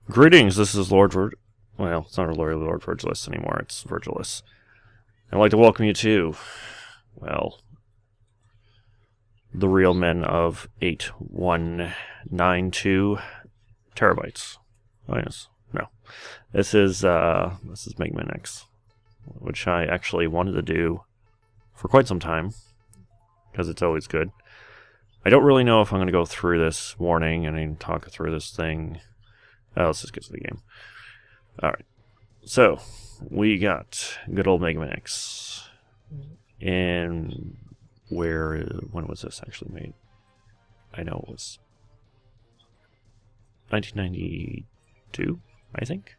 Greetings, this is Lord Well, it's not Lord Virgilus anymore, it's Virgilus. I'd like to welcome you to, well, the real men of 8192 terabytes. Oh yes, no. This is Mega Man X, which I actually wanted to do for quite some time, because it's always good. I don't really know if I'm going to go through this warning and talk through this thing. Let's just get to the game. Alright. So, we got good old Mega Man X. And when was this actually made? I know it was 1992, I think?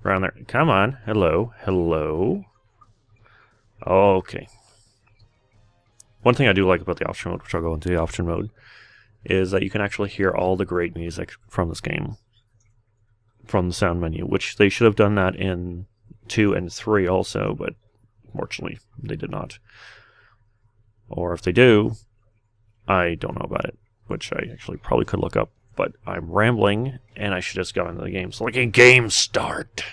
Around there. Come on. Hello. Hello. Okay. One thing I do like about the option mode, which I'll go into the option mode, is that you can actually hear all the great music from this game from the sound menu, which they should have done that in 2 and 3 also, but fortunately they did not. Or if they do, I don't know about it, which I actually probably could look up, but I'm rambling and I should just go into the game. So like a game start.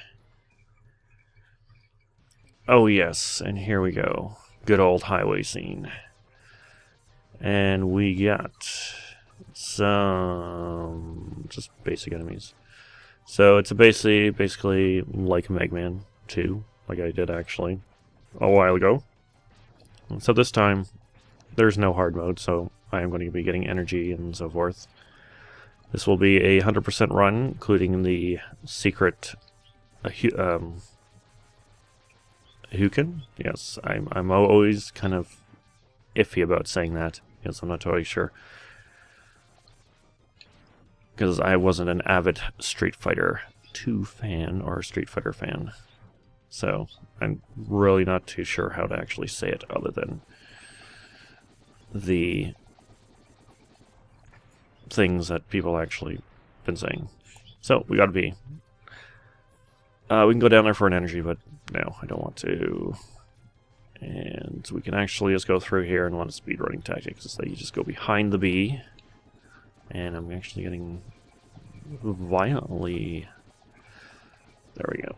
Oh yes, and here we go. Good old highway scene. And we got some just basic enemies. So it's basically like Mega Man 2, like I did actually a while ago. So this time, there's no hard mode, so I am going to be getting energy and so forth. This will be a 100% run, including the secret Hukin. Yes, I'm always kind of iffy about saying that, because I'm not totally sure. Because I wasn't an avid Street Fighter 2 fan or Street Fighter fan. So I'm really not too sure how to actually say it other than the things that people actually been saying. So we gotta be. We can go down there for an energy, but no, I don't want to. And we can actually just go through here and a lot of speedrunning tactics is that you just go behind the bee. And I'm actually getting violently... There we go.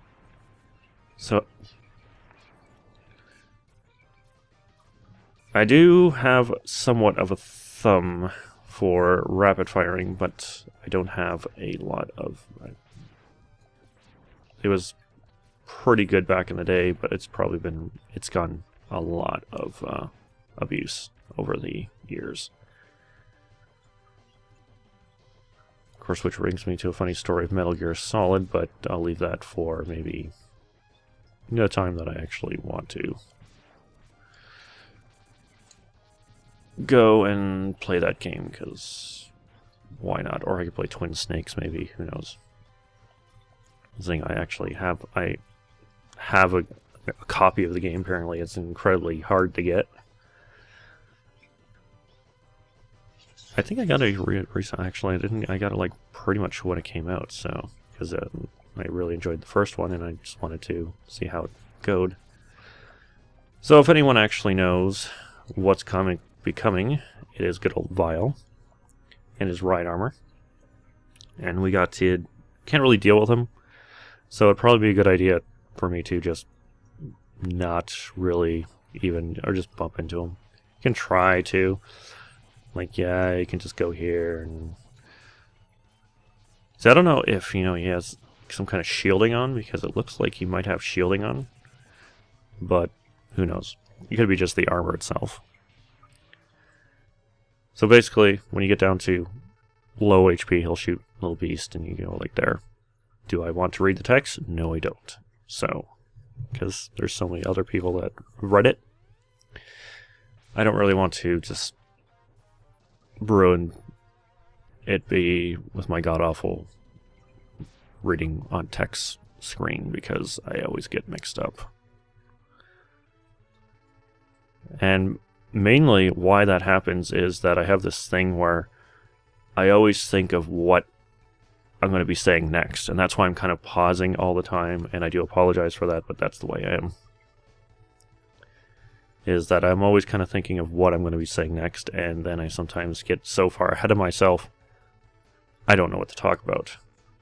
So, I do have somewhat of a thumb for rapid firing, but I don't have a lot of... It was pretty good back in the day, but it's gone a lot of abuse over the years. Of course, which brings me to a funny story of Metal Gear Solid, but I'll leave that for maybe a time that I actually want to go and play that game, because why not? Or I could play Twin Snakes, maybe. Who knows? The thing I actually have, I have a copy of the game. Apparently, it's incredibly hard to get. I think I got a recent. Actually, I got it like pretty much when it came out. So because I really enjoyed the first one, and I just wanted to see how it goes. So if anyone actually knows what's becoming, it is good old Vile and his ride armor, and we can't really deal with him. So it'd probably be a good idea for me to just not really even, or just bump into him. You can try to. Like, yeah, you can just go here and... So I don't know if, he has some kind of shielding on, because it looks like he might have shielding on. But, who knows? It could be just the armor itself. So basically, when you get down to low HP, he'll shoot Little Beast, and you go like there. Do I want to read the text? No, I don't. So, because there's so many other people that read it, I don't really want to just ruin it with my god-awful reading on text screen, because I always get mixed up. And mainly why that happens is that I have this thing where I always think of what I'm going to be saying next, and that's why I'm kind of pausing all the time, and I do apologize for that, but that's the way I am. is that I'm always kind of thinking of what I'm going to be saying next, and then I sometimes get so far ahead of myself, I don't know what to talk about.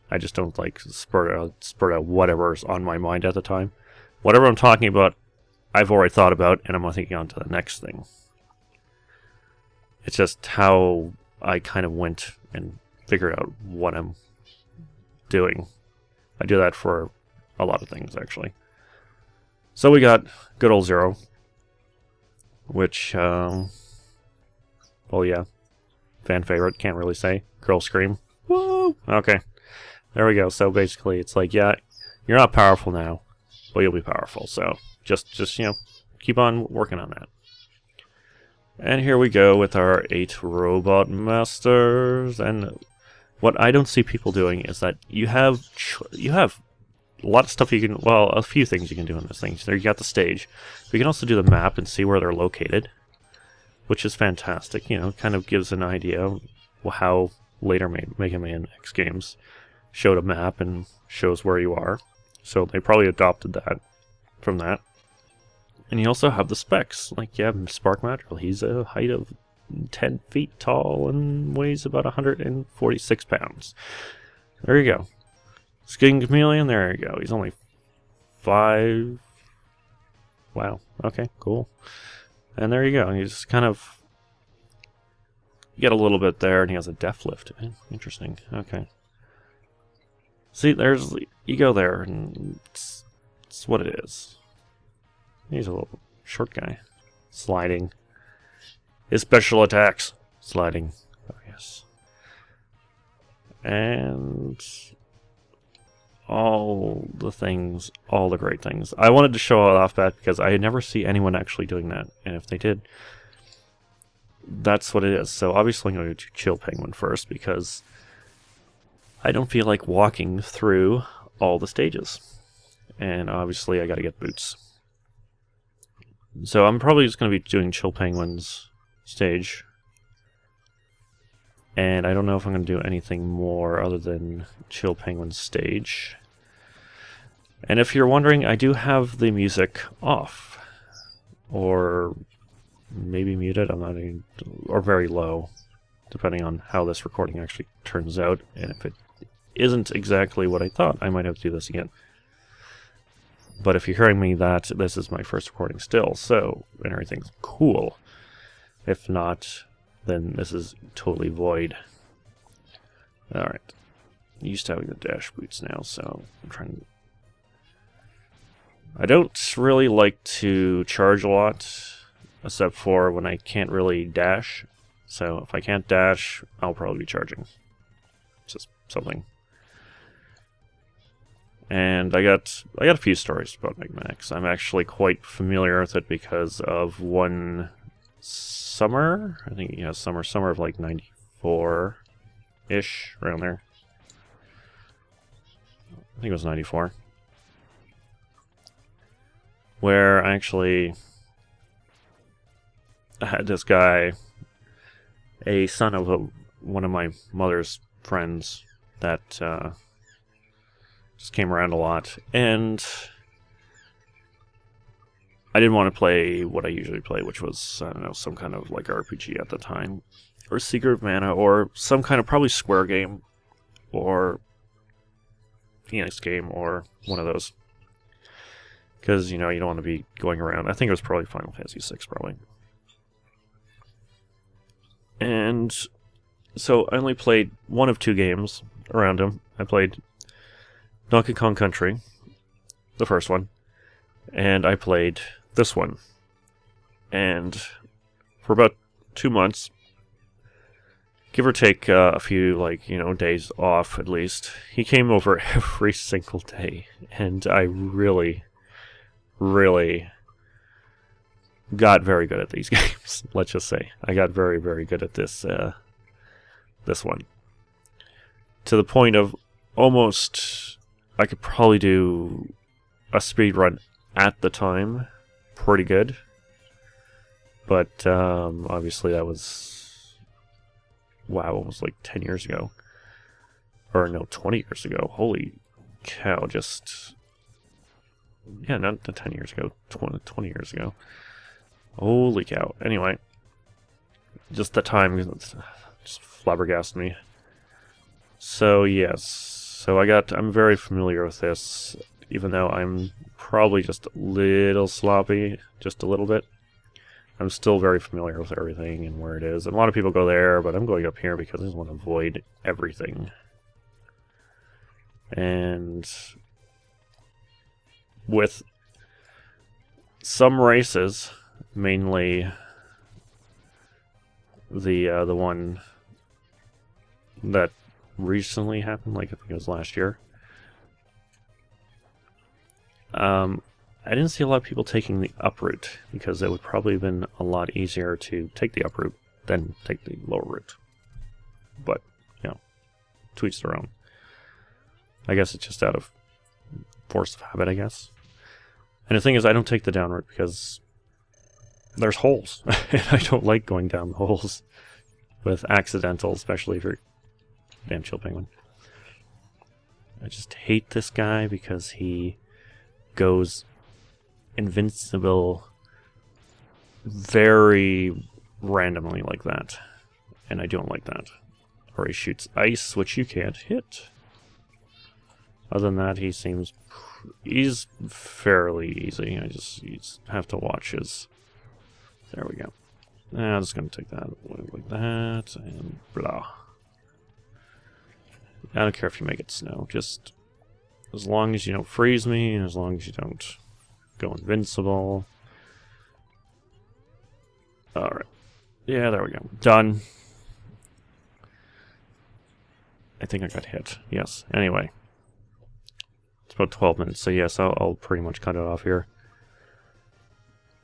I just don't like spurt out whatever's on my mind at the time. Whatever I'm talking about, I've already thought about, and I'm thinking on to the next thing. It's just how I kind of went and figured out what I'm doing. I do that for a lot of things, actually. So we got good old Zero, which, well, yeah, fan favorite, can't really say. Girl scream. Woo! Okay, there we go. So basically, it's like, yeah, you're not powerful now, but you'll be powerful. So just you know, keep on working on that. And here we go with our 8 robot masters. And what I don't see people doing is that you have a lot of stuff you can, well, a few things you can do in this thing. So you got the stage. But you can also do the map and see where they're located, which is fantastic. You know, kind of gives an idea how later Mega Man X games showed a map and shows where you are. So they probably adopted that from that. And you also have the specs. Like, yeah, Spark Madrigal, he's a height of 10 feet tall and weighs about 146 pounds. There you go. Skin Chameleon, there you go. He's only 5. Wow, okay, cool. And there you go. He's kind of, you get a little bit there, and he has a def lift. Interesting, okay. See, there's, you go there, and it's what it is. He's a little short guy. Sliding. His special attacks. Sliding. Oh, yes. And all the things, all the great things. I wanted to show it off that because I never see anyone actually doing that. And if they did, that's what it is. So obviously I'm going to do Chill Penguin first because I don't feel like walking through all the stages. And obviously I got to get boots. So I'm probably just going to be doing Chill Penguin's stage. And I don't know if I'm going to do anything more other than Chill Penguin's stage. And if you're wondering, I do have the music off. Or maybe muted, I'm not even, or very low. Depending on how this recording actually turns out. And if it isn't exactly what I thought, I might have to do this again. But if you're hearing me that this is my first recording still, so, and everything's cool. If not, then this is totally void. Alright. Used to having the dash boots now, so I'm trying to... I don't really like to charge a lot, except for when I can't really dash. So if I can't dash, I'll probably be charging. Just something. And I got a few stories about Mega Man X. I'm actually quite familiar with it because of one summer. I think, yeah, summer of like 94-ish, around there. I think it was 94. Where I actually had this guy, a son of one of my mother's friends that just came around a lot, and I didn't want to play what I usually play, which was, I don't know, some kind of like RPG at the time, or Secret of Mana, or some kind of probably Square game, or Phoenix game, or one of those. Because, you know, you don't want to be going around. I think it was probably Final Fantasy VI, probably. And so I only played one of 2 games around him. I played Donkey Kong Country, the first one, and I played this one. And for about 2 months, give or take a few, like, you know, days off at least, he came over every single day, and I really got very good at these games. Let's just say I got very, very good at this one, to the point of almost, I could probably do a speed run at the time pretty good, but obviously that was, wow, almost like 10 years ago, or no, 20 years ago. Holy cow, just, yeah, not 10 years ago, 20 years ago. Holy cow. Anyway. Just the time just flabbergasted me. So, yes. So I'm very familiar with this, even though I'm probably just a little sloppy, just a little bit. I'm still very familiar with everything and where it is. And a lot of people go there, but I'm going up here because I just want to avoid everything. And with some races, mainly the one that recently happened, like I think it was last year, I didn't see a lot of people taking the uproute, because it would probably have been a lot easier to take the uproute than take the lower route. But, you know, to each their own. I guess it's just out of force of habit, I guess. And the thing is, I don't take the down route because there's holes. And I don't like going down the holes with accidental, especially if you're damn chill penguin. I just hate this guy because he goes invincible very randomly like that. And I don't like that. Or he shoots ice, which you can't hit. Other than that, he's fairly easy. You just have to watch his... There we go. I'm just going to take that like that, and blah. I don't care if you make it snow, just as long as you don't freeze me, and as long as you don't go invincible. Alright. Yeah, there we go. Done. I think I got hit. Yes. Anyway. It's about 12 minutes, so yes, I'll pretty much cut it off here.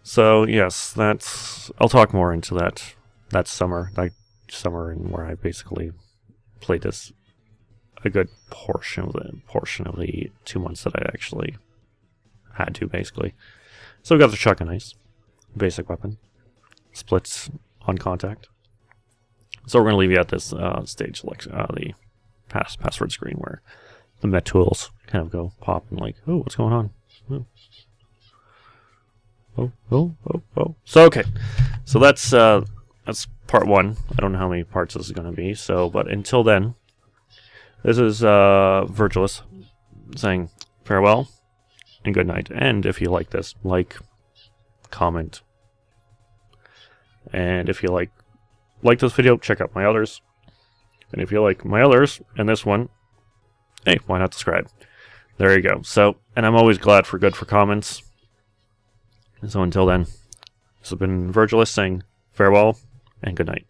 So, yes, I'll talk more into that summer and where I basically played this a good portion of the 2 months that I actually had to, basically. So we got the shotgun ice, basic weapon, splits on contact. So we're going to leave you at this stage, like the password screen, where the met tools kind of go pop and like, oh, what's going on? Oh. So, okay. So that's part one. I don't know how many parts this is going to be. So, but until then, this is Virgilus saying farewell and good night. And if you like this, like, comment. And if you like this video, check out my others. And if you like my others and this one, hey, why not subscribe? There you go. So, and I'm always glad for comments. So until then, this has been Virgilus saying farewell and good night.